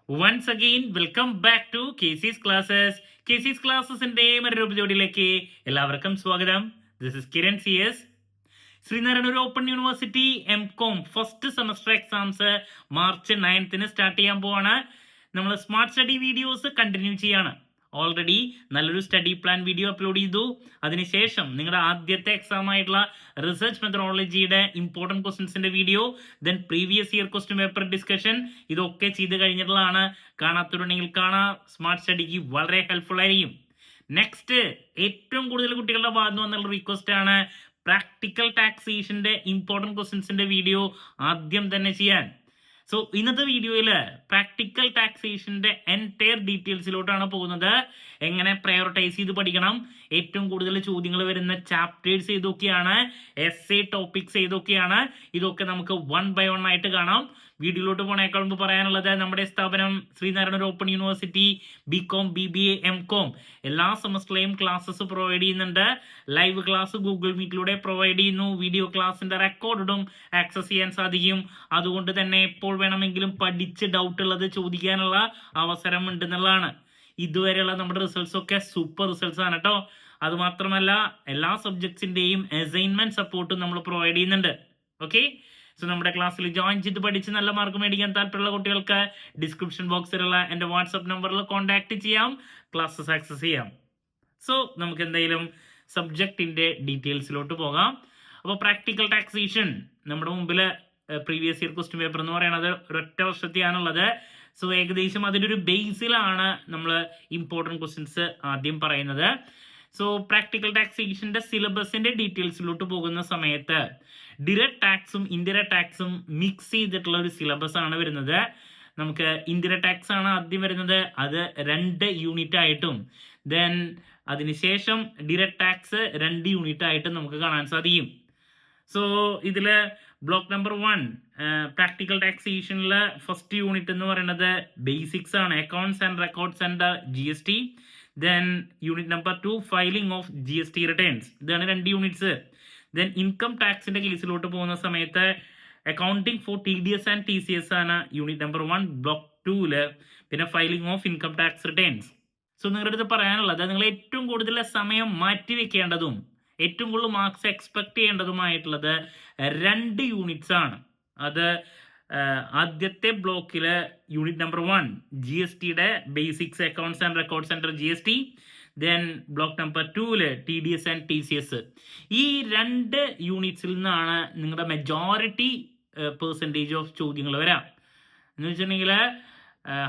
Once again, welcome back to KC's Classes. KC's Classesന്റെ മറ്റൊരു എപ്പിസോഡിലേക്ക് എല്ലാവർക്കും സ്വാഗതം. This is Kiran CS. Sreenarayana open university MCOM first semester exams March 9 start ചെയ്യാൻ പോവാണ്. നമ്മൾ സ്മാർട്ട് സ്റ്റഡി വീഡിയോസ് കണ്ടിന്യൂ ചെയ്യാണ്. ഓൾറെഡി നല്ലൊരു സ്റ്റഡി പ്ലാൻ വീഡിയോ അപ്ലോഡ് ചെയ്തു. അതിനുശേഷം നിങ്ങളുടെ ആദ്യത്തെ എക്സാം ആയിട്ടുള്ള റിസർച്ച് മെത്തഡോളജിയുടെ ഇമ്പോർട്ടൻറ്റ് ക്വസ്റ്റ്യൻസിന്റെ video, then previous year question paper discussion, ഇതൊക്കെ ചെയ്ത് കഴിഞ്ഞിട്ടുള്ളതാണ്. കാണാത്തവരുണ്ടെങ്കിൽ കാണാം. സ്മാർട്ട് സ്റ്റഡിക്ക് വളരെ ഹെൽപ്ഫുൾ ആയിരിക്കും. നെക്സ്റ്റ്, ഏറ്റവും കൂടുതൽ കുട്ടികളുടെ ഭാഗത്ത് വന്നുള്ള റിക്വസ്റ്റ് ആണ് പ്രാക്ടിക്കൽ ടാക്സേഷന്റെ ഇമ്പോർട്ടൻറ്റ് ക്വസ്റ്റ്യൻസിന്റെ വീഡിയോ ആദ്യം തന്നെ ചെയ്യാൻ. സോ ഇന്നത്തെ വീഡിയോയിൽ പ്രാക്ടിക്കൽ ടാക്സേഷന്റെ എൻറ്റയർ ഡീറ്റെയിൽസിലോട്ടാണ് പോകുന്നത്. എങ്ങനെ പ്രയോറിറ്റൈസ് ചെയ്ത് പഠിക്കണം, ഏറ്റവും കൂടുതൽ ചോദ്യങ്ങൾ വരുന്ന ചാപ്റ്റേഴ്സ് ഏതൊക്കെയാണ്, എസ്സേ ടോപ്പിക്സ് ഏതൊക്കെയാണ്, ഇതൊക്കെ നമുക്ക് 1 by 1 ആയിട്ട് കാണാം. വീഡിയോയിലോട്ട് പോണേക്കാൾ മുമ്പ് പറയാനുള്ളത്, നമ്മുടെ സ്ഥാപനം Sreenarayana open university BCom BBA MCOM എല്ലാ സെമസ്റ്ററിലെയും ക്ലാസ്സസ് പ്രൊവൈഡ് ചെയ്യുന്നുണ്ട്. ലൈവ് ക്ലാസ് ഗൂഗിൾ മീറ്റിലൂടെ പ്രൊവൈഡ് ചെയ്യുന്നു. വീഡിയോ ക്ലാസിന്റെ റെക്കോർഡും ആക്സസ് ചെയ്യാൻ സാധിക്കും. അതുകൊണ്ട് തന്നെ എപ്പോൾ വേണമെങ്കിലും പഠിച്ച് ഡൗട്ട് ഉള്ളത് ചോദിക്കാനുള്ള അവസരം ഉണ്ടെന്നുള്ളതാണ്. ഇതുവരെയുള്ള നമ്മുടെ റിസൾട്ട്സ് ഒക്കെ സൂപ്പർ റിസൾട്ട്സ് ആണ് കേട്ടോ. അതുമാത്രമല്ല, എല്ലാ സബ്ജക്ട്സിന്റെയും അസൈൻമെന്റ് സപ്പോർട്ടും നമ്മൾ പ്രൊവൈഡ് ചെയ്യുന്നുണ്ട്. ഓക്കെ, സോ നമ്മുടെ ക്ലാസ്സിൽ ജോയിൻ ചെയ്ത് പഠിച്ച് നല്ല മാർക്ക് മേടിക്കാൻ താല്പര്യമുള്ള കുട്ടികൾക്ക് ഡിസ്ക്രിപ്ഷൻ ബോക്സിലുള്ള എൻ്റെ വാട്സപ്പ് നമ്പറിൽ കോൺടാക്ട് ചെയ്യാം, ക്ലാസ്സസ് ആക്സസ് ചെയ്യാം. സോ നമുക്ക് എന്തെങ്കിലും സബ്ജക്റ്റിന്റെ ഡീറ്റെയിൽസിലോട്ട് പോകാം. അപ്പോൾ പ്രാക്ടിക്കൽ ടാക്സേഷൻ നമ്മുടെ മുമ്പിൽ പ്രീവിയസ് ഇയർ ക്വസ്റ്റ്യൻ പേപ്പർ എന്ന് പറയുന്നത് ഒരൊറ്റ വർഷത്തെയാണുള്ളത്. സോ ഏകദേശം അതിൻ്റെ ഒരു ബേസിലാണ് നമ്മൾ ഇമ്പോർട്ടൻറ്റ് ക്വസ്റ്റ്യൻസ് ആദ്യം പറയുന്നത്. സോ പ്രാക്ടിക്കൽ ടാക്സേഷന്റെ സിലബസിന്റെ ഡീറ്റെയിൽസിലോട്ട് പോകുന്ന സമയത്ത് ഡിറക്റ്റ് ടാക്സും ഇൻഡയറക്റ്റ് ടാക്സും മിക്സ് ചെയ്തിട്ടുള്ള ഒരു സിലബസ് ആണ് വരുന്നത്. നമുക്ക് ഇൻഡയറക്റ്റ് ടാക്സ് ആണ് ആദ്യം വരുന്നത്, അത് 2 യൂണിറ്റ് ആയിട്ടും, ദെൻ അതിനുശേഷം ഡിറക്റ്റ് ടാക്സ് 2 യൂണിറ്റ് ആയിട്ടും നമുക്ക് കാണാൻ സാധിക്കും. സോ ഇതില് ബ്ലോക്ക് നമ്പർ 1 പ്രാക്ടിക്കൽ ടാക്സേഷനിലെ ഫസ്റ്റ് യൂണിറ്റ് എന്ന് പറയുന്നത് ബേസിക്സ് ആണ്, accounts and records and GST. Then unit number 2 filing of GST returns. ഇതാണ് 2 യൂണിറ്റ്സ്. ദെൻ ഇൻകം ടാക്സിന്റെ കേസിലോട്ട് പോകുന്ന സമയത്ത് accounting for TDS and TCS ആണ് യൂണിറ്റ് നമ്പർ 1 ബ്ലോക്ക് 2. പിന്നെ filing of income tax returns. So നിങ്ങളുടെ അടുത്ത് പറയാനുള്ളത്, നിങ്ങൾ ഏറ്റവും കൂടുതൽ സമയം മാറ്റി വെക്കേണ്ടതും ഏറ്റവും കൂടുതൽ മാർക്സ് എക്സ്പെക്ട് ചെയ്യേണ്ടതുമായിട്ടുള്ളത് 2 യൂണിറ്റ്സ് ആണ്. അത് ആദ്യത്തെ ബ്ലോക്കില് യൂണിറ്റ് നമ്പർ 1 GSTയുടെ basics, accounts and records under GST. Then block number 2 TDS and TCS. ഈ 2 യൂണിറ്റ്സിൽ നിന്നാണ് നിങ്ങളുടെ മെജോറിറ്റി പെർസെൻറ്റേജ് ഓഫ് ചോദ്യങ്ങൾ വരാം. എന്ന് വെച്ചിട്ടുണ്ടെങ്കിൽ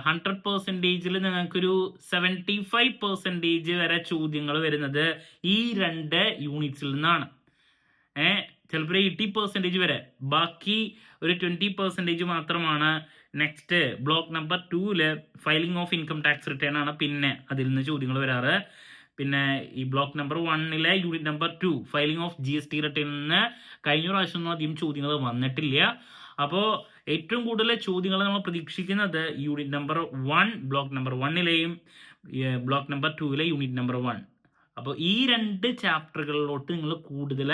100%-ൽ നിങ്ങൾക്കൊരു 75% വരെ ചോദ്യങ്ങൾ വരുന്നത് ഈ 2 യൂണിറ്റ്സിൽ നിന്നാണ്. ചിലപ്പോൾ 80% വരെ. ബാക്കി ഒരു 20% മാത്രമാണ് next block number 2 filing of income tax return ആണ്. പിന്നെ അതിൽ നിന്ന് ചോദ്യങ്ങൾ വരാറ്. പിന്നെ ഈ block number 1 unit number 2 filing of GST റിട്ടേണിൽ നിന്ന് കഴിഞ്ഞ പ്രാവശ്യമൊന്നും അധികം ചോദ്യങ്ങൾ വന്നിട്ടില്ല. അപ്പോൾ ഏറ്റവും കൂടുതൽ ചോദ്യങ്ങൾ നമ്മൾ പ്രതീക്ഷിക്കുന്നത് യൂണിറ്റ് നമ്പർ 1 ബ്ലോക്ക് നമ്പർ 1ലെയും ബ്ലോക്ക് നമ്പർ 2 യൂണിറ്റ് നമ്പർ 1. അപ്പോൾ ഈ 2 ചാപ്റ്ററുകളിലോട്ട് നിങ്ങൾ കൂടുതൽ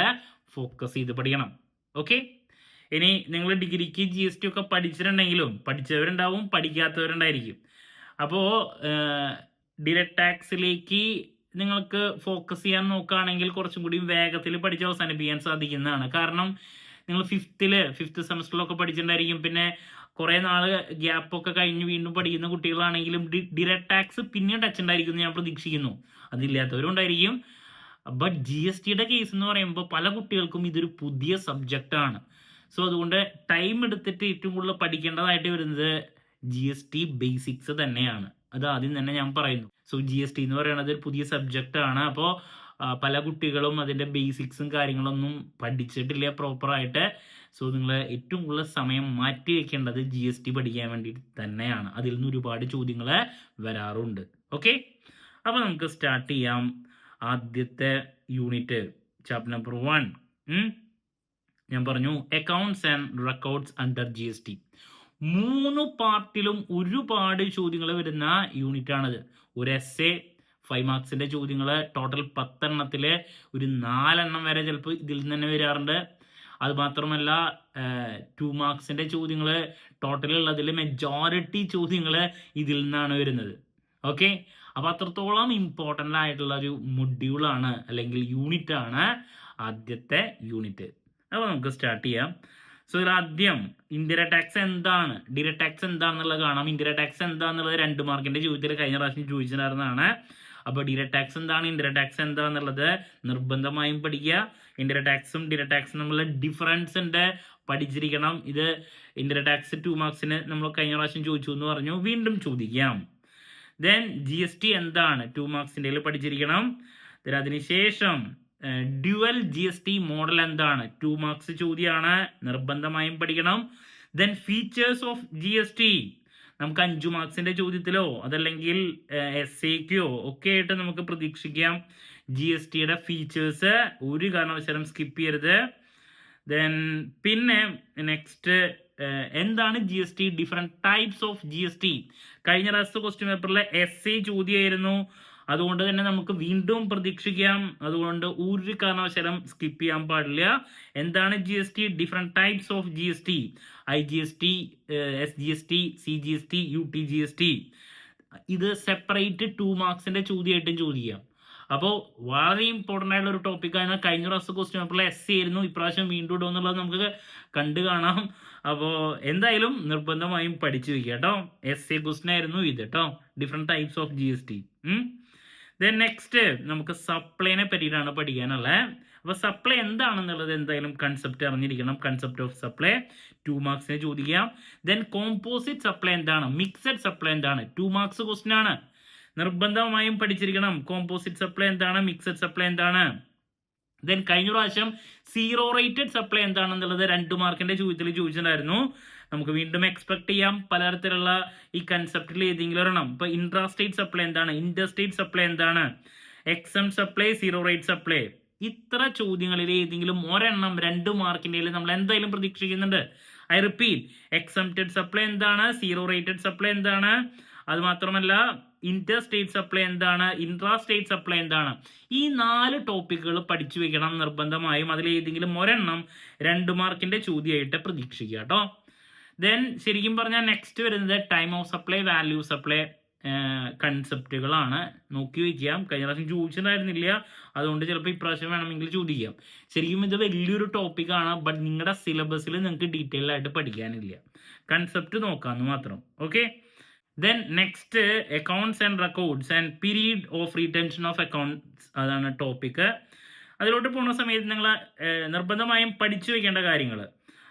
ഫോക്കസ് ചെയ്ത് പഠിക്കണം. ഓക്കെ, ഇനി നിങ്ങൾ ഡിഗ്രിക്ക് GST ഒക്കെ പഠിച്ചിട്ടുണ്ടെങ്കിലും പഠിച്ചവരുണ്ടാവും, പഠിക്കാത്തവരുണ്ടായിരിക്കും. അപ്പോൾ ഡിറക്റ്റ് ടാക്സിലേക്ക് നിങ്ങൾക്ക് ഫോക്കസ് ചെയ്യാൻ നോക്കുകയാണെങ്കിൽ കുറച്ചും കൂടി വേഗത്തിൽ പഠിച്ച് അവസാനിപ്പിക്കാൻ സാധിക്കുന്നതാണ്. കാരണം നിങ്ങൾ ഫിഫ്ത്ത് സെമസ്റ്ററിലൊക്കെ പഠിച്ചിട്ടുണ്ടായിരിക്കും. പിന്നെ കുറേ നാൾ ഗ്യാപ്പൊക്കെ കഴിഞ്ഞ് വീണ്ടും പഠിക്കുന്ന കുട്ടികളാണെങ്കിലും ഡിറക്റ്റ് ടാക്സ് പിന്നെ ടച്ച് ഉണ്ടായിരിക്കും എന്ന് ഞാൻ പ്രതീക്ഷിക്കുന്നു. അതില്ലാത്തവരും ഉണ്ടായിരിക്കും. ബട്ട് GSTയുടെ കേസ് എന്ന് പറയുമ്പോൾ പല കുട്ടികൾക്കും ഇതൊരു പുതിയ സബ്ജക്റ്റാണ്. സോ അതുകൊണ്ട് ടൈം എടുത്തിട്ട് ഏറ്റവും കൂടുതൽ പഠിക്കേണ്ടതായിട്ട് വരുന്നത് GST ബേസിക്സ് തന്നെയാണ്. അത് ആദ്യം തന്നെ ഞാൻ പറയുന്നു. സോ GST എന്ന് പറയുന്നത് ഒരു പുതിയ സബ്ജക്റ്റാണ്. അപ്പോൾ പല കുട്ടികളും അതിൻ്റെ ബേസിക്സും കാര്യങ്ങളൊന്നും പഠിച്ചിട്ടില്ല പ്രോപ്പറായിട്ട്. സോ നിങ്ങൾ ഏറ്റവും കൂടുതൽ സമയം മാറ്റി വെക്കേണ്ടത് GST പഠിക്കാൻ വേണ്ടിയിട്ട് തന്നെയാണ്. അതിൽ നിന്ന് ഒരുപാട് ചോദ്യങ്ങൾ വരാറുണ്ട്. ഓക്കെ, അപ്പോൾ നമുക്ക് സ്റ്റാർട്ട് ചെയ്യാം. ആദ്യത്തെ യൂണിറ്റ് ചാപ്റ്റർ നമ്പർ 1 ഞാൻ പറഞ്ഞു, accounts and records under GST. 3 പാർട്ടിലും ഒരുപാട് ചോദ്യങ്ങൾ വരുന്ന യൂണിറ്റ് ആണിത്. ഒരു എസ്സേ 5 മാർക്സിന്റെ ചോദ്യങ്ങൾ ടോട്ടൽ 10 എണ്ണത്തിൽ ഒരു 4 എണ്ണം വരെ ചിലപ്പോൾ ഇതിൽ നിന്ന് തന്നെ വരാറുണ്ട്. അതുമാത്രമല്ല 2 മാർക്സിന്റെ ചോദ്യങ്ങൾ ടോട്ടൽ ഉള്ളതിൽ മെജോറിറ്റി ചോദ്യങ്ങൾ ഇതിൽ നിന്നാണ് വരുന്നത്. ഓക്കെ, അപ്പോൾ അത്രത്തോളം ഇമ്പോർട്ടൻ്റ് ആയിട്ടുള്ള ഒരു മൊഡ്യൂളാണ് അല്ലെങ്കിൽ യൂണിറ്റ് ആണ് ആദ്യത്തെ യൂണിറ്റ്. അപ്പോൾ നമുക്ക് സ്റ്റാർട്ട് ചെയ്യാം. സോ ഇതിൽ ആദ്യം ഇൻഡയറക്റ്റ് ടാക്സ് എന്താണ്, ഡയറക്റ്റ് ടാക്സ് എന്താണെന്നുള്ളത് കാണാം. ഇൻഡയറക്റ്റ് ടാക്സ് എന്താണെന്നുള്ളത് 2 മാർക്കിന്റെ ചോദ്യത്തിൽ കഴിഞ്ഞ പ്രാവശ്യം ചോദിച്ചിട്ടുണ്ടായിരുന്നതാണ്. അപ്പോൾ ഡയറക്റ്റ് ടാക്സ് എന്താണ്, ഇൻഡയറക്റ്റ് ടാക്സ് എന്താണെന്നുള്ളത് നിർബന്ധമായും പഠിക്കുക. ഇൻഡയറക്റ്റ് ടാക്സും ഡയറക്റ്റ് ടാക്സും തമ്മിലുള്ള ഡിഫറൻസ് ഉണ്ട്, പഠിച്ചിരിക്കണം. ഇത് ഇൻഡയറക്റ്റ് ടാക്സ് 2 മാർക്സിന് നമ്മൾ കഴിഞ്ഞ പ്രാവശ്യം ചോദിച്ചു എന്ന് പറഞ്ഞു, വീണ്ടും ചോദിക്കാം. ദെൻ GST എന്താണ് 2 മാർക്സിൻ്റെ പഠിച്ചിരിക്കണം. ദെൻ അതിനുശേഷം ഡ്യുവൽ GST മോഡൽ എന്താണ് 2 മാർക്സ് ചോദ്യമാണ്, നിർബന്ധമായും പഠിക്കണം. ദെൻ ഫീച്ചേഴ്സ് ഓഫ് GST നമുക്ക് 5 മാർക്സിന്റെ ചോദ്യത്തിലോ അതല്ലെങ്കിൽ SAക്കോ ഒക്കെ ആയിട്ട് നമുക്ക് പ്രതീക്ഷിക്കാം. GSTയുടെ ഫീച്ചേഴ്സ് ഒരു കാരണവശാലും സ്കിപ്പ് ചെയ്യരുത്. ദെൻ പിന്നെ നെക്സ്റ്റ് എന്താണ് GST, different types of GST. കഴിഞ്ഞ പ്രാവശ്യത്തെ ക്വസ്റ്റ്യൻ പേപ്പറിൽ SA ചോദ്യമായിരുന്നു, അതുകൊണ്ട് തന്നെ നമുക്ക് വീണ്ടും പ്രതീക്ഷിക്കാം. അതുകൊണ്ട് ഒരു കാരണവശാലും സ്കിപ്പ് ചെയ്യാൻ പാടില്ല. എന്താണ് GST, different types of GST, IGST, SGST, CGST, UTGST. ഇത് സെപ്പറേറ്റ് 2 മാർക്സിന്റെ ചോദ്യമായിട്ടും ചോദിക്കാം. അപ്പോൾ വളരെ ഇമ്പോർട്ടൻ്റ് ആയിട്ടുള്ള ഒരു ടോപ്പിക്കാണ്. കഴിഞ്ഞ പ്രാവശ്യത്തെ ക്വസ്റ്റ്യൻ പേപ്പറിൽ SA ആയിരുന്നു, ഇപ്രാവശ്യം വീണ്ടും ഇടും എന്നുള്ളത് നമുക്ക് കണ്ടു കാണാം. അപ്പോൾ എന്തായാലും നിർബന്ധമായും പഠിച്ചു വയ്ക്കുക കേട്ടോ. SA ക്വസ്റ്റ്യൻ ആയിരുന്നു ഇത് കേട്ടോ, different types of GST. Then next നമുക്ക് സപ്ലൈനെ പറ്റിയിട്ടാണ് പഠിക്കാനുള്ളത്. അപ്പോൾ സപ്ലൈ എന്താണെന്നുള്ളത് എന്തായാലും കൺസെപ്റ്റ് അറിഞ്ഞിരിക്കണം. കൺസെപ്റ്റ് ഓഫ് സപ്ലൈ 2 മാർക്സിനെ ചോദിക്കാം. ദെൻ കോമ്പോസിറ്റ് സപ്ലൈ എന്താണ്, മിക്സഡ് സപ്ലൈ എന്താണ്, 2 മാർക്സ് ക്വസ്റ്റ്യൻ ആണ്, നിർബന്ധമായും പഠിച്ചിരിക്കണം. കോമ്പോസിറ്റ് സപ്ലൈ എന്താണ്, മിക്സഡ് സപ്ലൈ എന്താണ്. ദെൻ കഴിഞ്ഞ പ്രാവശ്യം സീറോ റേറ്റഡ് സപ്ലൈ എന്താണെന്നുള്ളത് 2 മാർക്കിന്റെ ചോദ്യത്തിൽ ചോദിച്ചിട്ടുണ്ടായിരുന്നു. നമുക്ക് വീണ്ടും എക്സ്പെക്ട് ചെയ്യാം പലതരത്തിലുള്ള ഈ കൺസെപ്റ്റിൽ ഏതെങ്കിലും ഒരെണ്ണം. ഇപ്പൊ ഇൻട്രാ സ്റ്റേറ്റ് സപ്ലൈ എന്താണ്, ഇന്റർ സ്റ്റേറ്റ് സപ്ലൈ എന്താണ്, exempt supply, zero rate supply. ഇത്ര ചോദ്യങ്ങളിൽ ഏതെങ്കിലും ഒരെണ്ണം 2 മാർക്കിന്റെ നമ്മൾ എന്തായാലും പ്രതീക്ഷിക്കുന്നുണ്ട്. ഐ റിപ്പീറ്റ്, എക്സംപ്റ്റഡ് സപ്ലൈ എന്താണ്, സീറോ റേറ്റഡ് സപ്ലൈ എന്താണ്, അത് മാത്രമല്ല ഇന്റർ സ്റ്റേറ്റ് സപ്ലൈ എന്താണ്, ഇൻട്രാ സ്റ്റേറ്റ് സപ്ലൈ എന്താണ്. ഈ 4 ടോപ്പിക്കുകൾ പഠിച്ചു വെക്കണം നിർബന്ധമായും. അതിൽ ഏതെങ്കിലും ഒരെണ്ണം 2 മാർക്കിന്റെ ചോദ്യമായിട്ട് പ്രതീക്ഷിക്കുക കേട്ടോ. ദെൻ ശരിക്കും പറഞ്ഞാൽ നെക്സ്റ്റ് വരുന്നത് time of supply, value supply കൺസെപ്റ്റുകളാണ്. നോക്കി വയ്ക്കാം, കഴിഞ്ഞ പ്രാവശ്യം ചോദിച്ചിട്ടുണ്ടായിരുന്നില്ല, അതുകൊണ്ട് ചിലപ്പോൾ ഇപ്രാവശ്യം വേണമെങ്കിൽ ചോദിക്കാം. ശരിക്കും ഇത് വലിയൊരു ടോപ്പിക്കാണ്, ബട്ട് നിങ്ങളുടെ സിലബസിൽ നിങ്ങൾക്ക് ഡീറ്റെയിൽ ആയിട്ട് പഠിക്കാനില്ല, കൺസെപ്റ്റ് നോക്കാമെന്ന് മാത്രം. Okay, then next accounts and records and period of retention of accounts, അതാണ് ടോപ്പിക്ക്. അതിലോട്ട് പോകുന്ന സമയത്ത് നിങ്ങൾ നിർബന്ധമായും പഠിച്ചു വയ്ക്കേണ്ട കാര്യങ്ങൾ.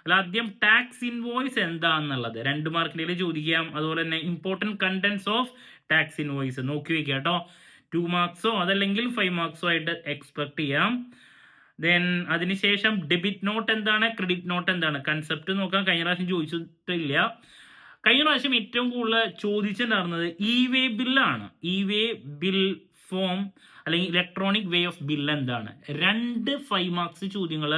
അല്ല, ആദ്യം ടാക്സ് ഇൻവോയ്സ് എന്താണെന്നുള്ളത് 2 മാർക്കിൻ്റെ ചോദിക്കാം. അതുപോലെ തന്നെ important contents of tax invoice നോക്കി വയ്ക്കുക കേട്ടോ. 2 മാർക്സോ അതല്ലെങ്കിൽ 5 മാർക്സോ ആയിട്ട് എക്സ്പെക്ട് ചെയ്യാം. ദെൻ അതിനുശേഷം ഡെബിറ്റ് നോട്ട് എന്താണ്, ക്രെഡിറ്റ് നോട്ട് എന്താണ്, കൺസെപ്റ്റ് നോക്കാം. കഴിഞ്ഞ പ്രാവശ്യം ചോദിച്ചിട്ടില്ല. കഴിഞ്ഞ പ്രാവശ്യം ഏറ്റവും കൂടുതൽ ചോദിച്ചിട്ടുണ്ടായിരുന്നത് ഇ-വേ ബില്ലാണ്. ഇ-വേ ബിൽ ഫോം അല്ലെങ്കിൽ ഇലക്ട്രോണിക് വേ ഓഫ് ബിൽ എന്താണ്. 2 5 മാർക്സ് ചോദ്യങ്ങൾ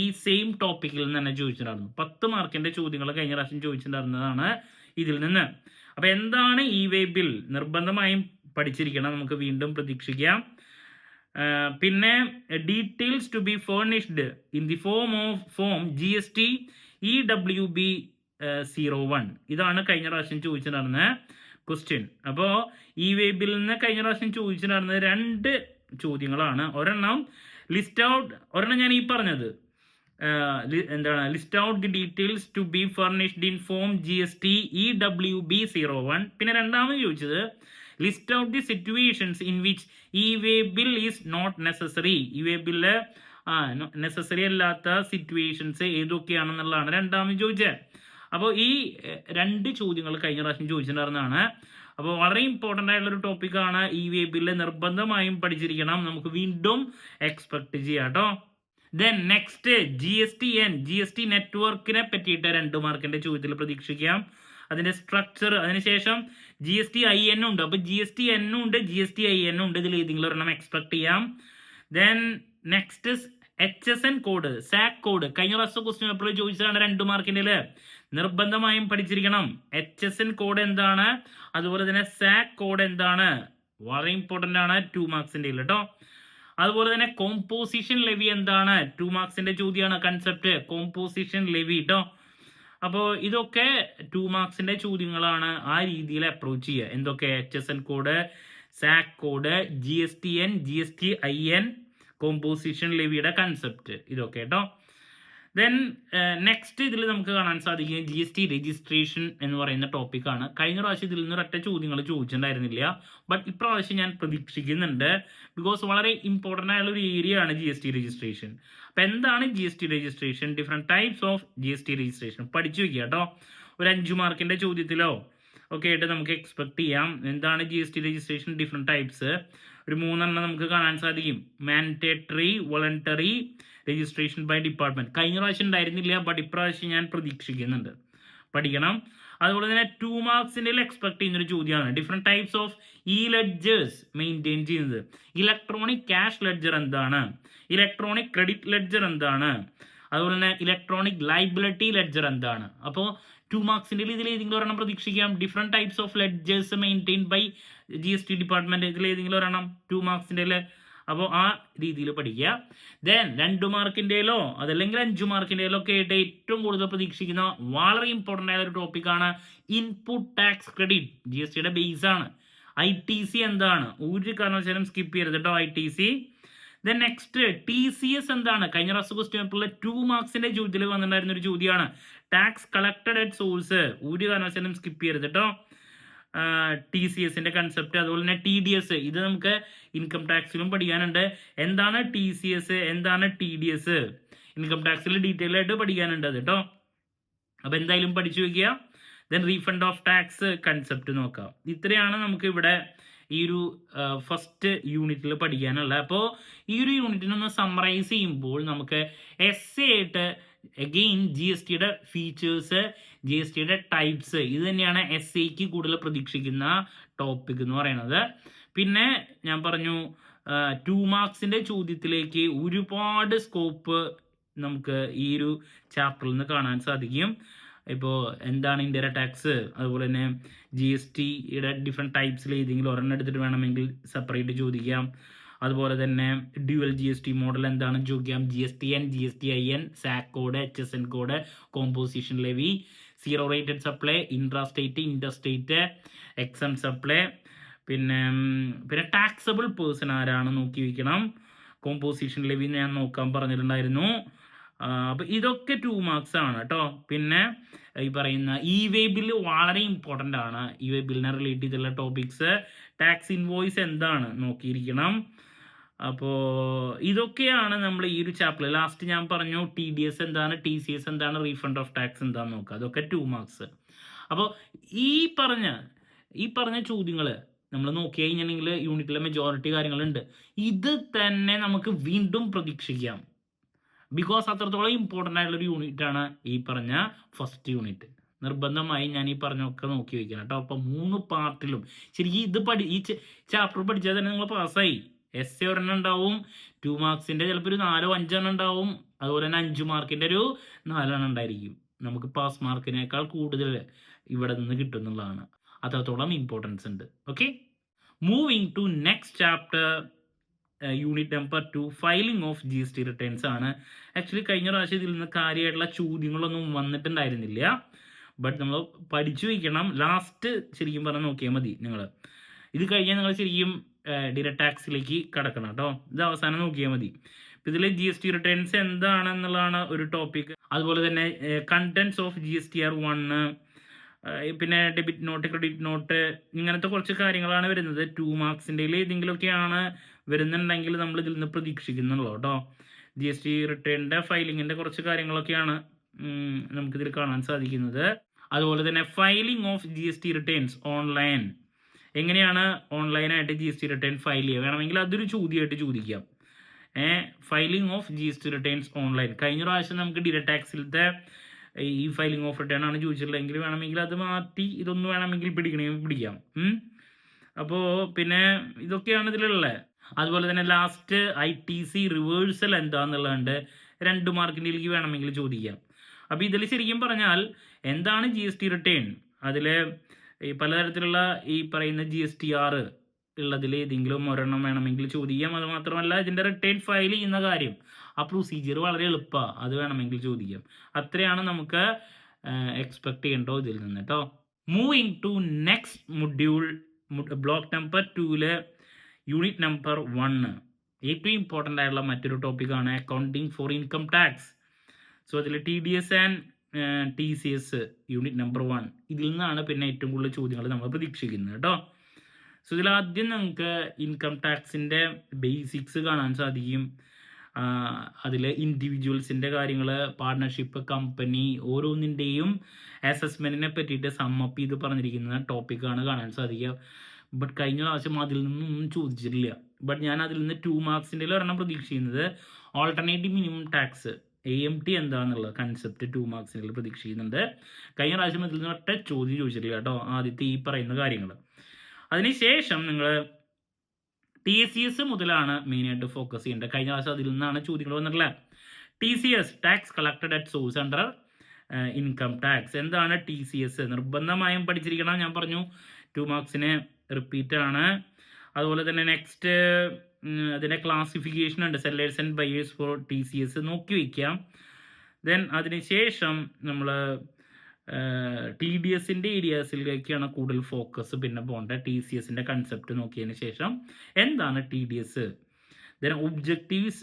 ഈ സെയിം ടോപ്പിക്കിൽ നിന്ന് തന്നെ ചോദിച്ചിട്ടുണ്ടായിരുന്നു. 10 മാർക്കിന്റെ ചോദ്യങ്ങൾ കഴിഞ്ഞ പ്രാവശ്യം ചോദിച്ചിട്ടുണ്ടായിരുന്നതാണ് ഇതിൽ നിന്ന്. അപ്പോൾ എന്താണ് ഇ-വേ ബിൽ, നിർബന്ധമായും പഠിച്ചിരിക്കണം, നമുക്ക് വീണ്ടും പ്രതീക്ഷിക്കാം. പിന്നെ details to be furnished in the form GST EWB 01, ഇതാണ് കഴിഞ്ഞ പ്രാവശ്യം ചോദിച്ചിട്ടുണ്ടായിരുന്ന ക്വസ്റ്റ്യൻ. അപ്പോൾ ഇ-വേ ബില്ലിൽ നിന്ന് കഴിഞ്ഞ പ്രാവശ്യം ചോദിച്ചിട്ടുണ്ടായിരുന്നത് 2 ചോദ്യങ്ങളാണ്. ഒരെണ്ണം ലിസ്റ്റ് ഔട്ട്, ഒരെണ്ണം ഞാൻ ഈ പറഞ്ഞത് എന്താണ്, list out the details to be furnished in form GST EWB 01. പിന്നെ രണ്ടാമത് ചോദിച്ചത് list out the situations in which e way bill is not necessary. E way bill necessary അല്ലാത്ത സിറ്റുവേഷൻസ് ഏതൊക്കെയാണെന്നുള്ളതാണ് രണ്ടാമത് ചോദിച്ചത്. അപ്പോൾ ഈ 2 ചോദ്യങ്ങൾ കഴിഞ്ഞ പ്രാവശ്യം ചോദിച്ചിട്ടുണ്ടായിരുന്നതാണ്. അപ്പോൾ വളരെ ഇമ്പോർട്ടൻ്റ് ആയിട്ടുള്ളൊരു ടോപ്പിക്കാണ്. ഇ-വേ ബില്ല് നിർബന്ധമായും പഠിച്ചിരിക്കണം, നമുക്ക് വീണ്ടും എക്സ്പെക്ട് ചെയ്യാം കേട്ടോ. ദെൻ നെക്സ്റ്റ് GST നെറ്റ്വർക്കിനെ പറ്റിയിട്ട് 2 മാർക്കിന്റെ ചോദ്യത്തിൽ പ്രതീക്ഷിക്കാം. അതിന്റെ സ്ട്രക്ചർ, അതിനുശേഷം GSTIN ഉണ്ട്. അപ്പോൾ GSTN ഉണ്ട്, GSTIN ഉണ്ട്, ഇതിൽ ഏതെങ്കിലും ഒരെണ്ണം എക്സ്പെക്ട് ചെയ്യാം. Then next HSN code, SAC code. കഴിഞ്ഞ പ്രാവശ്യത്തെ ക്വസ്റ്റ്യൻ പേപ്പറിൽ ചോദിച്ചതാണ് 2 മാർക്കിൻ്റെ, നിർബന്ധമായും പഠിച്ചിരിക്കണം. HSN കോഡ് എന്താണ്, അതുപോലെ തന്നെ സാക് കോഡ് എന്താണ്, വളരെ ഇമ്പോർട്ടൻ്റ് ആണ്, 2 മാർക്സിൻ്റെ കേട്ടോ. അതുപോലെ തന്നെ കോമ്പോസിഷൻ ലെവി എന്താണ്, 2 മാർക്സിന്റെ ചോദ്യമാണ്. കൺസെപ്റ്റ് കോമ്പോസിഷൻ ലെവി കേട്ടോ. അപ്പോൾ ഇതൊക്കെ 2 മാർക്സിന്റെ ചോദ്യങ്ങളാണ്. ആ രീതിയിൽ അപ്രോച്ച് ചെയ്യുക. എന്തൊക്കെ? HSN code, SAC code, GSTN, GSTIN, composition ലെവിയുടെ കൺസെപ്റ്റ്, ഇതൊക്കെ കേട്ടോ. ദെൻ നെക്സ്റ്റ് ഇതിൽ നമുക്ക് കാണാൻ സാധിക്കും GST രജിസ്ട്രേഷൻ എന്ന് പറയുന്ന ടോപ്പിക്കാണ്. കഴിഞ്ഞ പ്രാവശ്യം ഇതിൽ നിന്ന് ഒരൊറ്റ ചോദ്യങ്ങൾ ചോദിച്ചിട്ടുണ്ടായിരുന്നില്ല. ബട്ട് ഇപ്രാവശ്യം ഞാൻ പ്രതീക്ഷിക്കുന്നുണ്ട്. ബിക്കോസ് വളരെ ഇമ്പോർട്ടൻ്റ് ആയുള്ള ഒരു ഏരിയ ആണ് GST രജിസ്ട്രേഷൻ. അപ്പം എന്താണ് GST registration? Different types of GST registration പഠിച്ചു വയ്ക്കുക കേട്ടോ. ഒരു 5 മാർക്കിൻ്റെ ചോദ്യത്തിലോ ഒക്കെ ആയിട്ട് നമുക്ക് എക്സ്പെക്ട് ചെയ്യാം. എന്താണ് GST രജിസ്ട്രേഷൻ? ഡിഫറെൻറ്റ് ടൈപ്സ് ഒരു 3 നമുക്ക് കാണാൻ സാധിക്കും. Mandatory, voluntary, registration by department. കഴിഞ്ഞ പ്രാവശ്യം ഉണ്ടായിരുന്നില്ല, ബട്ട് ഇപ്രാവശ്യം ഞാൻ പ്രതീക്ഷിക്കുന്നുണ്ട്. പഠിക്കണം. അതുപോലെ തന്നെ 2 മാർക്സിൻ്റെ എക്സ്പെക്ട് ചെയ്യുന്നൊരു ചോദ്യമാണ് different types of ledgers maintain ചെയ്യുന്നത്. ഇലക്ട്രോണിക് ക്യാഷ് ലെഡ്ജർ എന്താണ്? ഇലക്ട്രോണിക് ക്രെഡിറ്റ് ലെഡ്ജർ എന്താണ്? അതുപോലെ തന്നെ ഇലക്ട്രോണിക് ലൈബിലിറ്റി ലെഡ്ജർ എന്താണ്? അപ്പോൾ 2 മാർക്സിൻ്റെ ഇതിൽ ഏതെങ്കിലും ഒരെണ്ണം പ്രതീക്ഷിക്കാം. Different types of ledgers maintain by GST department. ഇതിൽ ഏതെങ്കിലും ഒരെണ്ണം 2 മാർക്സിൻ്റെ. അപ്പോൾ ആ രീതിയിൽ പഠിക്കുക. ദെൻ 2 മാർക്കിൻ്റെയിലോ അതല്ലെങ്കിൽ 5 മാർക്കിൻ്റെയിലോ ഒക്കെ ആയിട്ട് ഏറ്റവും കൂടുതൽ പ്രതീക്ഷിക്കുന്ന വളരെ ഇമ്പോർട്ടൻ്റ് ആയ ഒരു ടോപ്പിക്കാണ് ഇൻപുട്ട് ടാക്സ് ക്രെഡിറ്റ്. GSTയുടെ ബേസ് ആണ്. ITC എന്താണ്? ഒരു കാരണവശാലും സ്കിപ്പ് ചെയ്യരുത് കേട്ടോ, ITC. ദെൻ നെക്സ്റ്റ് TCS എന്താണ്? കഴിഞ്ഞ പ്രാവശ്യം ക്വസ്റ്റ്യൻ പേപ്പറിലെ 2 മാർക്സിൻ്റെ ചോദ്യത്തിൽ വന്നിട്ടുണ്ടായിരുന്ന ഒരു ചോദ്യമാണ്. Tax collected at source. ഒരു കാരണവശാലും സ്കിപ്പ് ചെയ്യരുത് കേട്ടോ. TCSന്റെ കൺസെപ്റ്റ്. അതുപോലെ തന്നെ TDS, ഇത് നമുക്ക് ഇൻകം ടാക്സിലും പഠിക്കാനുണ്ട്. എന്താണ് TCS, എന്താണ് TDS? ഇൻകം ടാക്സിൽ ഡീറ്റെയിൽ ആയിട്ട് പഠിക്കാനുണ്ട് അത് കേട്ടോ. അപ്പോൾ എന്തായാലും പഠിച്ചു വയ്ക്കുക. Then refund of tax concept നോക്കാം. ഇത്രയാണ് നമുക്ക് ഇവിടെ ഈ ഒരു ഫസ്റ്റ് യൂണിറ്റിൽ പഠിക്കാനുള്ളത്. അപ്പോൾ ഈ ഒരു യൂണിറ്റിനൊന്ന് സമ്മറൈസ് ചെയ്യുമ്പോൾ നമുക്ക് essay ആയിട്ട് അഗെയിൻ GSTയുടെ ഫീച്ചേഴ്സ്, GSTയുടെ ടൈപ്സ്, ഇത് തന്നെയാണ് essayക്ക് കൂടുതൽ പ്രതീക്ഷിക്കുന്ന ടോപ്പിക് എന്ന് പറയുന്നത്. പിന്നെ ഞാൻ പറഞ്ഞു 2 മാർക്സിൻ്റെ ചോദ്യത്തിലേക്ക് ഒരുപാട് സ്കോപ്പ് നമുക്ക് ഈ ഒരു ചാപ്റ്ററിൽ നിന്ന് കാണാൻ സാധിക്കും. ഇപ്പോൾ എന്താണ് ഇൻഡയറക്റ്റ് ടാക്സ്, അതുപോലെ തന്നെ GSTയുടെ ഡിഫറെൻറ്റ് ടൈപ്സിൽ ഏതെങ്കിലും ഒരെണ്ണം എടുത്തിട്ട് വേണമെങ്കിൽ സെപ്പറേറ്റ് ചോദിക്കാം. അതുപോലെ തന്നെ ഡ്യുവൽ GST മോഡൽ എന്താണെന്ന് ചോദിക്കാം. GSTN, GSTIN, SAC code, HSN code, composition levy, zero rated supply, intra state, inter state, exempt supply, പിന്നെ ടാക്സബിൾ പേഴ്സൺ ആരാണ് നോക്കി വയ്ക്കണം. കോമ്പോസിഷൻ ലെവി ഞാൻ നോക്കാൻ പറഞ്ഞിട്ടുണ്ടായിരുന്നു. അപ്പോൾ ഇതൊക്കെ 2 മാർക്സ് ആണ് കേട്ടോ. പിന്നെ ഈ പറയുന്ന വേ ബില്ല് വളരെ ഇമ്പോർട്ടൻ്റ് ആണ്. വേ ബില്ലിനെ റിലേറ്റ് ചെയ്തുള്ള ടോപ്പിക്സ്. ടാക്സ് ഇൻവോയ്സ് എന്താണ് നോക്കിയിരിക്കണം. അപ്പോൾ ഇതൊക്കെയാണ് നമ്മൾ ഈ ഒരു ചാപ്റ്ററിൽ. ലാസ്റ്റ് ഞാൻ പറഞ്ഞു TDS എന്താണ്, TCS എന്താണ്, റീഫണ്ട് ഓഫ് ടാക്സ് എന്താണെന്ന് നോക്കുക. അതൊക്കെ 2 മാർക്സ്. അപ്പോൾ ഈ പറഞ്ഞ ചോദ്യങ്ങൾ നമ്മൾ നോക്കി കഴിഞ്ഞിട്ടുണ്ടെങ്കിൽ യൂണിറ്റിലെ മെജോറിറ്റി കാര്യങ്ങളുണ്ട്. ഇത് തന്നെ നമുക്ക് വീണ്ടും പ്രതീക്ഷിക്കാം. ബിക്കോസ് അത്രത്തോളം ഇമ്പോർട്ടൻ്റ് ആയിട്ടുള്ളൊരു യൂണിറ്റാണ് ഈ പറഞ്ഞ ഫസ്റ്റ് യൂണിറ്റ്. നിർബന്ധമായി ഞാൻ ഈ പറഞ്ഞൊക്കെ നോക്കി വയ്ക്കണം കേട്ടോ. അപ്പോൾ 3 പാർട്ടിലും ശരിക്കും ഈ ചാപ്റ്റർ പഠിച്ചാൽ തന്നെ നിങ്ങൾ പാസ്സായി. essay ഒരെണ്ണം ഉണ്ടാവും, 2 മാർക്സിൻ്റെ ചിലപ്പോൾ ഒരു 4-5 ഉണ്ടാവും. അതുപോലെ തന്നെ 5 മാർക്കിൻ്റെ ഒരു 4 ഉണ്ടായിരിക്കും. നമുക്ക് പാസ് മാർക്കിനേക്കാൾ കൂടുതൽ ഇവിടെ നിന്ന് കിട്ടുന്നുള്ളതാണ്. അത്രത്തോളം ഇമ്പോർട്ടൻസ് ഉണ്ട്. Okay, moving to next chapter, unit number 2, filing of GST returns ആണ്. ആക്ച്വലി കഴിഞ്ഞ പ്രാവശ്യം ഇതിൽ നിന്ന് കാര്യമായിട്ടുള്ള ചോദ്യങ്ങളൊന്നും വന്നിട്ടുണ്ടായിരുന്നില്ല. ബട്ട് നമ്മൾ പഠിച്ചു വയ്ക്കണം. ലാസ്റ്റ് ശരിക്കും പറഞ്ഞാൽ നോക്കിയാൽ മതി. നിങ്ങൾ ഇത് കഴിഞ്ഞാൽ നിങ്ങൾ ശരിക്കും ഡയറക്റ്റ് ടാക്സിലേക്ക് കടക്കണം കേട്ടോ. ഇത് അവസാനം നോക്കിയാൽ മതി. ഇതിൽ GST റിട്ടേൺസ് എന്താണെന്നുള്ളതാണ് ഒരു ടോപ്പിക്. അതുപോലെ തന്നെ കണ്ടന്റ്സ് ഓഫ് GSTR 1, പിന്നെ ഡെബിറ്റ് നോട്ട്, ക്രെഡിറ്റ് നോട്ട്, ഇങ്ങനത്തെ കുറച്ച് കാര്യങ്ങളാണ് വരുന്നത്. 2 മാർക്സിൻ്റെ ഏതെങ്കിലുമൊക്കെയാണ് വരുന്നുണ്ടെങ്കിൽ നമ്മൾ ഇതിൽ നിന്ന് പ്രതീക്ഷിക്കുന്നുള്ളൂ കേട്ടോ. GST റിട്ടേണിൻ്റെ ഫയലിങ്ങിൻ്റെ കുറച്ച് കാര്യങ്ങളൊക്കെയാണ് നമുക്കിതിൽ കാണാൻ സാധിക്കുന്നത്. അതുപോലെ തന്നെ filing of GST returns online, എങ്ങനെയാണ് ഓൺലൈനായിട്ട് GST റിട്ടേൺ ഫയൽ ചെയ്യുക, വേണമെങ്കിൽ അതൊരു ചോദ്യമായിട്ട് ചോദിക്കാം. Filing of GST returns online. കഴിഞ്ഞ പ്രാവശ്യം നമുക്ക് ഡയറക്റ്റ് ടാക്സിലത്തെ ഈ ഫയലിംഗ് ഓഫ് റിട്ടേൺ ആണ് ചോദിച്ചിട്ടുള്ളതെങ്കിൽ വേണമെങ്കിൽ അത് മാറ്റി ഇതൊന്ന് വേണമെങ്കിൽ പിടിക്കാം. അപ്പോൾ പിന്നെ ഇതൊക്കെയാണ് ഇതിലുള്ളത്. അതുപോലെ തന്നെ ലാസ്റ്റ് ITC റിവേഴ്സൽ എന്താണെന്നുള്ളതുണ്ട്. 2 മാർക്കിൻ്റെയിലേക്ക് വേണമെങ്കിൽ ചോദിക്കാം. അപ്പോൾ ഇതിൽ ശരിക്കും പറഞ്ഞാൽ എന്താണ് GST റിട്ടേൺ, അതിൽ ഈ പലതരത്തിലുള്ള ഈ പറയുന്ന GSTR ഉള്ളതിൽ ഏതെങ്കിലും ഒരെണ്ണം വേണമെങ്കിൽ ചോദിക്കാം. അത് മാത്രമല്ല ഇതിൻ്റെ റിട്ടേൺ ഫയൽ ചെയ്യുന്ന കാര്യം, ആ പ്രൊസീജിയർ വളരെ എളുപ്പമാണ്, അത് വേണമെങ്കിൽ ചോദിക്കാം. അത്രയാണ് നമുക്ക് എക്സ്പെക്ട് ചെയ്യണ്ടോ ഇതിൽ നിന്ന് കേട്ടോ. Moving to next module, block number 2 unit number 1 ഏറ്റവും ഇമ്പോർട്ടൻ്റ് ആയിട്ടുള്ള മറ്റൊരു ടോപ്പിക്കാണ് accounting for income tax. So അതിൽ TDS and TCS unit number 1 ഇതിൽ നിന്നാണ് പിന്നെ ഏറ്റവും കൂടുതൽ ചോദ്യങ്ങൾ നമ്മൾ പ്രതീക്ഷിക്കുന്നത് കേട്ടോ. സോ ഇതിൽ ആദ്യം നമുക്ക് ഇൻകം ടാക്സിൻ്റെ ബേസിക്സ് കാണാൻ സാധിക്കും. അതിൽ ഇൻഡിവിജ്വൽസിൻ്റെ കാര്യങ്ങൾ, പാർട്ട്ണർഷിപ്പ്, കമ്പനി, ഓരോന്നിൻ്റെയും അസസ്മെൻറ്റിനെ പറ്റിയിട്ട് സമ്മപ്പ് ചെയ്ത് പറഞ്ഞിരിക്കുന്ന ടോപ്പിക്കാണ് കാണാൻ സാധിക്കുക. ബട്ട് കഴിഞ്ഞ പ്രാവശ്യം അതിൽ നിന്നൊന്നും ചോദിച്ചിട്ടില്ല. ബട്ട് ഞാൻ അതിൽ നിന്ന് 2 മാർക്സിൻ്റെ ഒരെണ്ണം പ്രതീക്ഷിക്കുന്നത് ഓൾട്ടർനേറ്റീവ് മിനിമം ടാക്സ് AMT എന്താണെന്നുള്ള കൺസെപ്റ്റ് 2 മാർക്സിൻ്റെ പ്രതീക്ഷിക്കുന്നുണ്ട്. കഴിഞ്ഞ പ്രാവശ്യം ഇതിൽ നിന്ന് ഒറ്റ ചോദ്യം ചോദിച്ചിട്ടില്ല കേട്ടോ, ആദ്യത്തെ ഈ പറയുന്ന കാര്യങ്ങൾ. അതിനുശേഷം നിങ്ങൾ TCS മുതലാണ് മെയിനായിട്ട് ഫോക്കസ് ചെയ്യേണ്ടത്. കഴിഞ്ഞ പ്രാവശ്യം അതിൽ നിന്നാണ് ചോദ്യങ്ങൾ വന്നിട്ടില്ല. TCS tax collected at source under income tax. എന്താണ് TCS? നിർബന്ധമായും പഠിച്ചിരിക്കണം. ഞാൻ പറഞ്ഞു 2 മാർക്സിന് റിപ്പീറ്റ് ആണ്. അതുപോലെ തന്നെ നെക്സ്റ്റ് അതിൻ്റെ ക്ലാസിഫിക്കേഷൻ ഉണ്ട്, sellers and buyers for TCS നോക്കി വയ്ക്കാം. ദെൻ അതിനുശേഷം നമ്മൾ TDSൻ്റെ ഏരിയാസിലേക്കാണ് കൂടുതൽ ഫോക്കസ് പിന്നെ പോകേണ്ടത്. TCSൻ്റെ കൺസെപ്റ്റ് നോക്കിയതിന് ശേഷം എന്താണ് TDS, ദെൻ ഒബ്ജക്റ്റീവ്സ്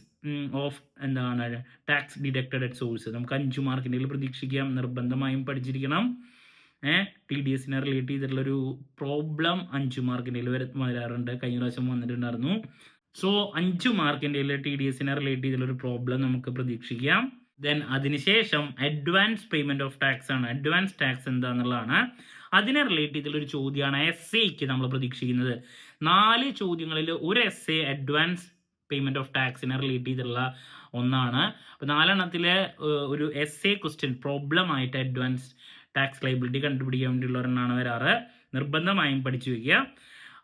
ഓഫ് എന്താണ് ടാക്സ് ഡിഡക്റ്റഡ് അറ്റ് സോഴ്സ്. നമുക്ക് 5 മാർക്കിൻ്റെ പ്രതീക്ഷിക്കാം. നിർബന്ധമായും പഠിച്ചിരിക്കണം. TDSനെ റിലേറ്റ് ചെയ്തിട്ടുള്ളൊരു പ്രോബ്ലം 5 മാർക്കിൻ്റെ വരാറുണ്ട്. കഴിഞ്ഞ പ്രാവശ്യം വന്നിട്ടുണ്ടായിരുന്നു. സോ 5 മാർക്കിൻ്റെ TDSനെ റിലേറ്റ് ചെയ്തിട്ടുള്ളൊരു പ്രോബ്ലം നമുക്ക് പ്രതീക്ഷിക്കാം. ദെൻ അതിനുശേഷം അഡ്വാൻസ് പേയ്മെൻറ്റ് ഓഫ് ടാക്സ് ആണ്. അഡ്വാൻസ് ടാക്സ് എന്താണെന്നുള്ളതാണ്. അതിനെ റിലേറ്റ് ചെയ്തിട്ടുള്ളൊരു ചോദ്യമാണ് എസ്സേക്ക് നമ്മൾ പ്രതീക്ഷിക്കുന്നത്. 4 ചോദ്യങ്ങളിൽ ഒരു എസ്സേ അഡ്വാൻസ് പേയ്മെൻറ്റ് ഓഫ് ടാക്സിനെ റിലേറ്റ് ചെയ്തിട്ടുള്ള ഒന്നാണ്. അപ്പോൾ 4 എണ്ണത്തിൽ ഒരു എസ്സേ ക്വസ്റ്റ്യൻ പ്രോബ്ലം ആയിട്ട് അഡ്വാൻസ് ടാക്സ് ലൈബിലിറ്റി കണ്ടുപിടിക്കാൻ വേണ്ടിയുള്ള ഒരെണ്ണമാണ് വരാറ്. നിർബന്ധമായും പഠിച്ചു വയ്ക്കുക.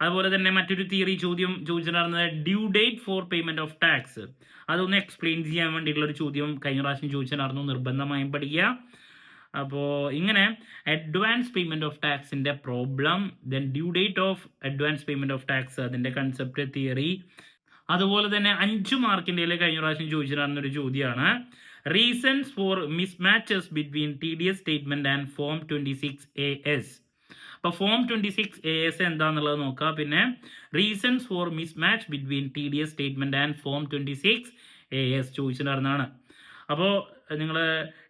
അതുപോലെ തന്നെ മറ്റൊരു തിയറി ചോദ്യം ചോദിച്ചിട്ടുണ്ടായിരുന്നത് due date for payment of tax. അതൊന്ന് എക്സ്പ്ലെയിൻ ചെയ്യാൻ വേണ്ടിയിട്ടുള്ളൊരു ചോദ്യം കഴിഞ്ഞ പ്രാവശ്യം ചോദിച്ചിട്ടുണ്ടായിരുന്നു. നിർബന്ധമായും പഠിക്കുക. അപ്പോൾ ഇങ്ങനെ അഡ്വാൻസ് പേയ്മെൻറ്റ് ഓഫ് ടാക്സിൻ്റെ problem, then due date of advance payment of tax അതിൻ്റെ കൺസെപ്റ്റ്, തിയറി. അതുപോലെ തന്നെ 5 മാർക്കിൻ്റെ കഴിഞ്ഞ പ്രാവശ്യം ചോദിച്ചിട്ടുണ്ടായിരുന്ന ഒരു ചോദ്യമാണ് reasons for mismatches between TDS statement and form 26AS. അപ്പോൾ ഫോം 26AS എന്താണെന്നുള്ളത് നോക്കുക. പിന്നെ reasons for mismatch between TDS statement and form 26AS ചോദിച്ചിട്ടുണ്ടായിരുന്നതാണ്. അപ്പോൾ നിങ്ങൾ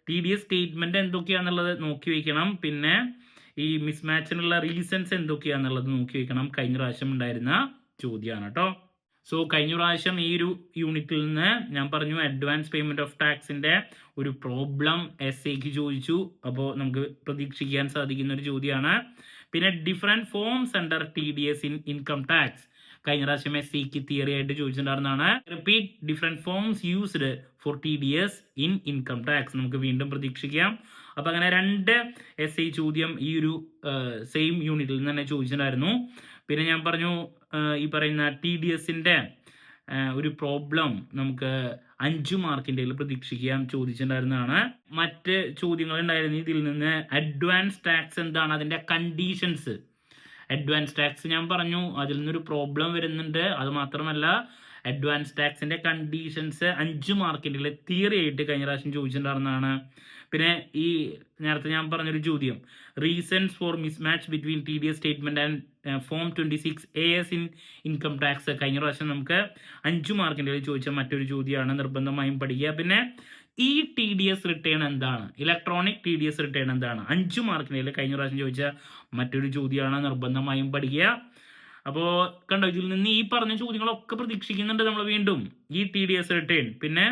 TDS സ്റ്റേറ്റ്മെൻറ്റ് എന്തൊക്കെയാണെന്നുള്ളത് നോക്കി വയ്ക്കണം. പിന്നെ ഈ മിസ്മാച്ചിനുള്ള റീസൺസ് എന്തൊക്കെയാണെന്നുള്ളത് നോക്കി വയ്ക്കണം. കഴിഞ്ഞ പ്രാവശ്യം ഉണ്ടായിരുന്ന ചോദ്യമാണ് കേട്ടോ. സോ കഴിഞ്ഞ പ്രാവശ്യം ഈ ഒരു യൂണിറ്റിൽ നിന്ന് ഞാൻ പറഞ്ഞു അഡ്വാൻസ് പേയ്മെൻറ്റ് ഓഫ് ടാക്സിൻ്റെ ഒരു പ്രോബ്ലം എസ്സേക്ക് ചോദിച്ചു. അപ്പോൾ നമുക്ക് പ്രതീക്ഷിക്കാൻ സാധിക്കുന്ന ഒരു ചോദ്യമാണ്. പിന്നെ different forms under TDS in income tax കഴിഞ്ഞ പ്രാവശ്യം SCക്ക് തിയറി ആയിട്ട് ചോദിച്ചിട്ടുണ്ടായിരുന്നതാണ്. Repeat different forms used for TDS in income tax നമുക്ക് വീണ്ടും പ്രതീക്ഷിക്കാം. അപ്പോൾ അങ്ങനെ 2 SC ചോദ്യം ഈ ഒരു സെയിം യൂണിറ്റിൽ നിന്ന് തന്നെ ചോദിച്ചിട്ടുണ്ടായിരുന്നു. പിന്നെ ഞാൻ പറഞ്ഞു ഈ പറയുന്ന TDSൻ്റെ ഒരു പ്രോബ്ലം നമുക്ക് 5 മാർക്കിൻ്റെ പ്രതീക്ഷിക്കാൻ ചോദിച്ചിട്ടുണ്ടായിരുന്നതാണ്. മറ്റ് ചോദ്യങ്ങൾ ഉണ്ടായിരുന്നു ഇതിൽ നിന്ന്. അഡ്വാൻസ് ടാക്സ് എന്താണ്, അതിൻ്റെ കണ്ടീഷൻസ്. അഡ്വാൻസ് ടാക്സ് ഞാൻ പറഞ്ഞു അതിൽ നിന്നൊരു പ്രോബ്ലം വരുന്നുണ്ട്. അതുമാത്രമല്ല അഡ്വാൻസ് ടാക്സിൻ്റെ കണ്ടീഷൻസ് 5 മാർക്കിൻ്റെ തിയറി ആയിട്ട് കഴിഞ്ഞ പ്രാവശ്യം ചോദിച്ചിട്ടുണ്ടായിരുന്നതാണ്. പിന്നെ ഈ നേരത്തെ ഞാൻ പറഞ്ഞൊരു ചോദ്യം reasons for mismatch between TDS statement and form 26AS in income tax കഴിഞ്ഞ പ്രാവശ്യം നമുക്ക് 5 മാർക്കിൻ്റെ ചോദിച്ച മറ്റൊരു ചോദ്യമാണ്. നിർബന്ധമായും പഠിക്കുക. പിന്നെ ഈ TDS റിട്ടേൺ എന്താണ്, ഇലക്ട്രോണിക് TDS റിട്ടേൺ എന്താണ്, 5 മാർക്കിൻ്റെ കഴിഞ്ഞ പ്രാവശ്യം ചോദിച്ച മറ്റൊരു ചോദ്യമാണ്. നിർബന്ധമായും പഠിക്കുക. അപ്പോൾ കണ്ടോ, ഇതിൽ നിന്ന് ഈ പറഞ്ഞ ചോദ്യങ്ങളൊക്കെ പ്രതീക്ഷിക്കുന്നുണ്ട് നമ്മൾ വീണ്ടും ഈ TDS റിട്ടേൺ. പിന്നെ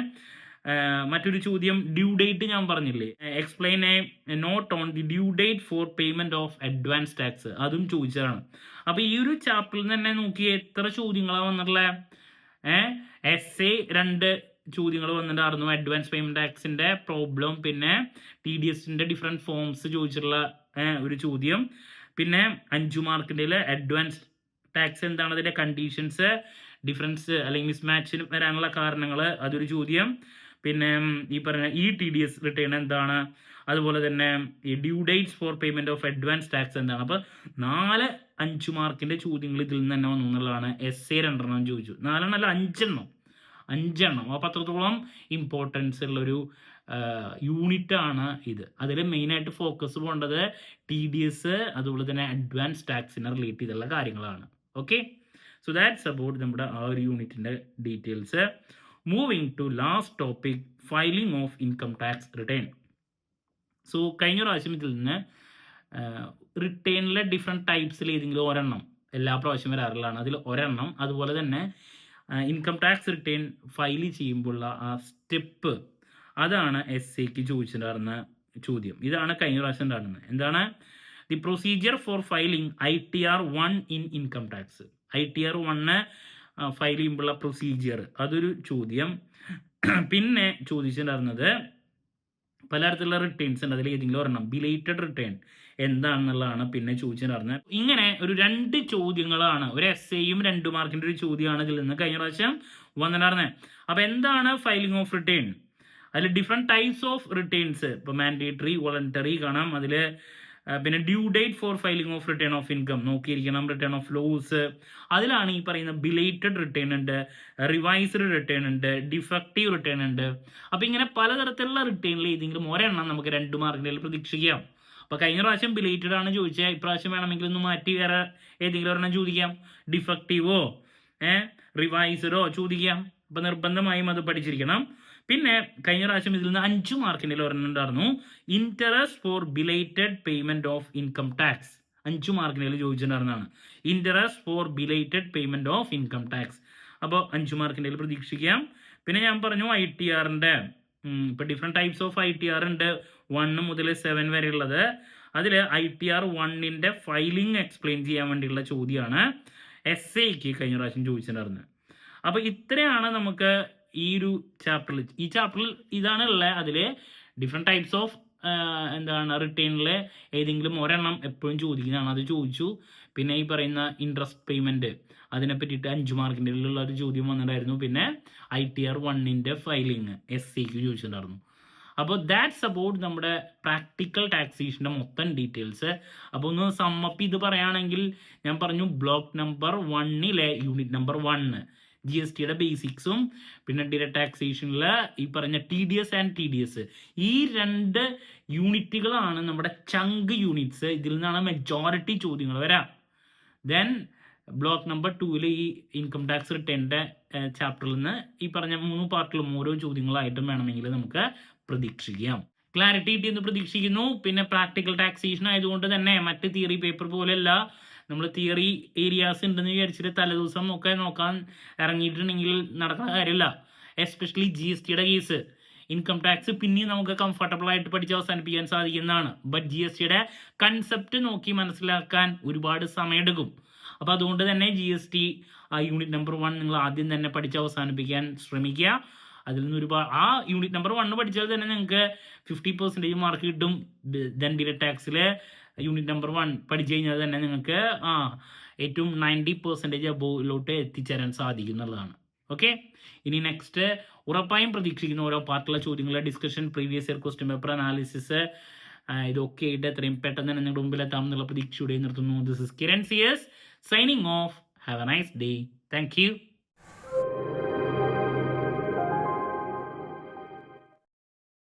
മറ്റൊരു ചോദ്യം ഡ്യൂ ഡേറ്റ് ഞാൻ പറഞ്ഞില്ലേ, explain a note on the due date for payment of advance tax, അതും ചോദിച്ചതാണ്. അപ്പോൾ ഈ ഒരു ചാപ്റ്ററിൽ തന്നെ നോക്കി എത്ര ചോദ്യങ്ങളാണ് വന്നിട്ടുള്ളത്. എസ്സേ 2 ചോദ്യങ്ങൾ വന്നിട്ടുണ്ടായിരുന്നു. അഡ്വാൻസ് പേയ്മെൻറ്റ് ടാക്സിൻ്റെ പ്രോബ്ലം, പിന്നെ TDSൻ്റെ ഡിഫറെൻറ്റ് ഫോംസ് ചോദിച്ചിട്ടുള്ള ഒരു ചോദ്യം. പിന്നെ 5 മാർക്കിൻ്റെ അഡ്വാൻസ് ടാക്സ് എന്താണ്, അതിൻ്റെ കണ്ടീഷൻസ്, ഡിഫറൻസ് അല്ലെങ്കിൽ മിസ്മാച്ചിന് വരാനുള്ള കാരണങ്ങൾ, അതൊരു ചോദ്യം. പിന്നെ ഈ പറഞ്ഞ ഈ TDS റിട്ടേൺ എന്താണ്, അതുപോലെ തന്നെ ഈ due dates four payment of advance tax എന്താണ്. അപ്പോൾ 4-5 മാർക്കിൻ്റെ ചോദ്യങ്ങൾ ഇതിൽ നിന്ന് തന്നെ വന്നു എന്നുള്ളതാണ്. എസ്സേ 2 എണ്ണം ചോദിച്ചു, 4 എണ്ണം അല്ല 5 എണ്ണം. അപ്പോൾ അത്രത്തോളം ഇമ്പോർട്ടൻസ് ഉള്ളൊരു യൂണിറ്റാണ് ഇത്. അതിൽ മെയിനായിട്ട് ഫോക്കസ് പോകേണ്ടത് TDS അതുപോലെ തന്നെ അഡ്വാൻസ് ടാക്സിനെ റിലേറ്റ് ചെയ്തുള്ള കാര്യങ്ങളാണ്. ഓക്കെ, സോ ദാറ്റ്സ് അബൌട്ട് നമ്മുടെ ആ ഒരു യൂണിറ്റിൻ്റെ details. Moving to last topic, filing of income tax return. So കഴിഞ്ഞ പ്രാവശ്യം ഇതിൽ നിന്ന് റിട്ടേണിലെ ഡിഫറെൻറ്റ് ടൈപ്സിൽ ഏതെങ്കിലും ഒരെണ്ണം എല്ലാ പ്രാവശ്യം വരാറുള്ളതാണ്, അതിൽ ഒരെണ്ണം. അതുപോലെ തന്നെ ഇൻകം ടാക്സ് റിട്ടേൺ ഫയൽ ചെയ്യുമ്പോഴുള്ള ആ സ്റ്റെപ്പ്, അതാണ് SAക്ക് ചോദിച്ചിട്ടുണ്ടായിരുന്ന ചോദ്യം. ഇതാണ് കഴിഞ്ഞ പ്രാവശ്യം ഉണ്ടായിരുന്നത്. എന്താണ് the procedure for filing ITR 1 in income tax. ITR 1 file ചെയ്യുമ്പോഴുള്ള പ്രൊസീജിയർ, അതൊരു ചോദ്യം. പിന്നെ ചോദിച്ചിട്ടുണ്ടായിരുന്നത് പലതരത്തിലുള്ള റിട്ടേൺസ് ഉണ്ട്, അതിൽ ഏതെങ്കിലും ഒരെണ്ണം ബിലേറ്റഡ് റിട്ടേൺ എന്താണെന്നുള്ളതാണ് പിന്നെ ചോദിച്ചിട്ടുണ്ടായിരുന്നത്. ഇങ്ങനെ ഒരു 2 ചോദ്യങ്ങളാണ്, ഒരു SAയും 2 മാർക്കിൻ്റെ ഒരു ചോദ്യമാണ് ഇതിൽ നിന്ന് കഴിഞ്ഞ പ്രാവശ്യം വന്നിട്ടുണ്ടായിരുന്നത്. അപ്പോൾ എന്താണ് ഫയലിംഗ് ഓഫ് റിട്ടേൺ? അതിൽ ഡിഫറെൻറ്റ് ടൈപ്സ് ഓഫ് റിട്ടേൺസ്, ഇപ്പോൾ മാൻഡേറ്ററി, വോളണ്ടറി കാണാം. അതിൽ പിന്നെ due date for filing of return of income നോക്കിയിരിക്കണം, റിട്ടേൺ ഓഫ് ലോസ്. അതിലാണ് ഈ പറയുന്ന ബിലേറ്റഡ് റിട്ടേൺ ഉണ്ട്, റിവൈസ്ഡ് റിട്ടേൺ ഉണ്ട്, ഡിഫക്റ്റീവ് റിട്ടേൺ ഉണ്ട്. അപ്പോൾ ഇങ്ങനെ പലതരത്തിലുള്ള റിട്ടേണിൽ ഏതെങ്കിലും ഒരെണ്ണം നമുക്ക് 2 മാർക്കിൻ്റെ പ്രതീക്ഷിക്കാം. അപ്പോൾ കഴിഞ്ഞ പ്രാവശ്യം ബിലേറ്റഡ് ആണ് ചോദിച്ചാൽ ഇപ്രാവശ്യം വേണമെങ്കിൽ ഒന്ന് മാറ്റി വേറെ ഏതെങ്കിലും ഒരെണ്ണം ചോദിക്കാം, ഡിഫക്റ്റീവോ റിവൈസ്ഡോ ചോദിക്കാം. അപ്പോൾ നിർബന്ധമായും അത് പഠിച്ചിരിക്കണം. പിന്നെ കഴിഞ്ഞ പ്രാവശ്യം ഇതിൽ നിന്ന് 5 മാർക്കിൻ്റെ ഒരെണ്ണം ഉണ്ടായിരുന്നു, interest for belated payment of income tax. 5 മാർക്കിൻ്റെ ചോദിച്ചിട്ടുണ്ടായിരുന്നതാണ് interest for belated payment of income tax. അപ്പോൾ 5 മാർക്കിൻ്റെ പ്രതീക്ഷിക്കാം. പിന്നെ ഞാൻ പറഞ്ഞു ITRൻ്റെ ഇപ്പോൾ ഡിഫറെൻറ്റ് ടൈപ്സ് ഓഫ് ITR ഉണ്ട്, 1 മുതൽ 7 വരെ ഉള്ളത്. അതിൽ ITR 1ൻ്റെ ഫയലിംഗ് എക്സ്പ്ലെയിൻ ചെയ്യാൻ വേണ്ടിയുള്ള ചോദ്യമാണ് SAക്ക് കഴിഞ്ഞ പ്രാവശ്യം ചോദിച്ചിട്ടുണ്ടായിരുന്നത്. അപ്പോൾ ഇത്രയാണ് നമുക്ക് ഈ ഒരു ചാപ്റ്ററിൽ, ഈ ചാപ്റ്ററിൽ ഇതാണ് ഉള്ളത്. അതിൽ ഡിഫറെൻറ്റ് ടൈപ്സ് ഓഫ് റിട്ടേണിൽ ഏതെങ്കിലും ഒരെണ്ണം എപ്പോഴും ചോദിക്കുന്നതാണ്, അത് ചോദിച്ചു. പിന്നെ ഈ പറയുന്ന ഇൻട്രസ്റ്റ് പേയ്മെൻറ്റ് അതിനെ പറ്റിയിട്ട് 5 മാർക്കിൻ്റെ ഉള്ള ഒരു ചോദ്യം വന്നിട്ടുണ്ടായിരുന്നു. പിന്നെ ITR 1ൻ്റെ ഫയലിംഗ് SAക്ക് ചോദിച്ചിട്ടുണ്ടായിരുന്നു. അപ്പോൾ ദാറ്റ്സ് അബൌട്ട് നമ്മുടെ പ്രാക്ടിക്കൽ ടാക്സേഷൻ്റെ മൊത്തം ഡീറ്റെയിൽസ്. അപ്പോൾ ഒന്ന് സമ്മപ്പ് ചെയ്ത് പറയുകയാണെങ്കിൽ ഞാൻ പറഞ്ഞു, ബ്ലോക്ക് നമ്പർ 1 യൂണിറ്റ് നമ്പർ 1 GSTയുടെ ബേസിക്സും പിന്നെ ഡയറക്റ്റ് ടാക്സേഷനിൽ ഈ പറഞ്ഞ TDS ആൻഡ് TDS, ഈ 2 യൂണിറ്റുകളാണ് നമ്മുടെ ചങ്ക് യൂണിറ്റ്സ്. ഇതിൽ നിന്നാണ് മെജോറിറ്റി ചോദ്യങ്ങൾ വരാം. ദെൻ ബ്ലോക്ക് നമ്പർ 2 ഈ ഇൻകം ടാക്സ് റിട്ടേണിൻ്റെ ചാപ്റ്ററിൽ നിന്ന് ഈ പറഞ്ഞ 3 പാർട്ടിലും ഓരോ ചോദ്യങ്ങളായിട്ടും വേണമെങ്കിൽ നമുക്ക് പ്രതീക്ഷിക്കാം. ക്ലാരിറ്റി കിട്ടിയെന്ന് പ്രതീക്ഷിക്കുന്നു. പിന്നെ പ്രാക്ടിക്കൽ ടാക്സേഷൻ ആയതുകൊണ്ട് തന്നെ മറ്റ് തിയറി പേപ്പർ പോലെയല്ല, നമ്മൾ തിയറി ഏരിയാസ് ഉണ്ടെന്ന് വിചാരിച്ചിട്ട് തലേദിവസം ഒക്കെ നോക്കാൻ ഇറങ്ങിയിട്ടുണ്ടെങ്കിൽ നടക്കുന്ന കാര്യമില്ല. എസ്പെഷ്യലി GSTയുടെ കേസ്, ഇൻകം ടാക്സ് പിന്നെയും നമുക്ക് കംഫർട്ടബിൾ ആയിട്ട് പഠിച്ച് അവസാനിപ്പിക്കാൻ സാധിക്കുന്നതാണ്. ബട്ട് GSTയുടെ കൺസെപ്റ്റ് നോക്കി മനസ്സിലാക്കാൻ ഒരുപാട് സമയമെടുക്കും. അപ്പോൾ അതുകൊണ്ട് തന്നെ GST യൂണിറ്റ് നമ്പർ 1 നിങ്ങൾ ആദ്യം തന്നെ പഠിച്ച് അവസാനിപ്പിക്കാൻ ശ്രമിക്കുക. അതിൽ നിന്ന് ഒരുപാട് ആ യൂണിറ്റ് നമ്പർ 1 പഠിച്ചാൽ തന്നെ നിങ്ങൾക്ക് 50% മാർക്ക് കിട്ടും. ദെൻ ഡയറക്റ്റ് ടാക്സിൽ യൂണിറ്റ് നമ്പർ 1 പഠിച്ചു കഴിഞ്ഞാൽ തന്നെ നിങ്ങൾക്ക് ഏറ്റവും 90% അബോവിലോട്ട് എത്തിച്ചേരാൻ സാധിക്കും എന്നുള്ളതാണ്. ഓക്കെ, ഇനി നെക്സ്റ്റ് ഉറപ്പായും പ്രതീക്ഷിക്കുന്ന ഓരോ പാർട്ടിലുള്ള ചോദ്യങ്ങളുടെ discussion, previous year question paper analysis, ഇതൊക്കെ ആയിട്ട് എത്രയും പെട്ടെന്ന് തന്നെ നിങ്ങളുടെ മുമ്പിൽ എത്താം എന്നുള്ള പ്രതീക്ഷയോടെ നിർത്തുന്നു. This is Kiran CS signing off. Have a nice day. Thank U.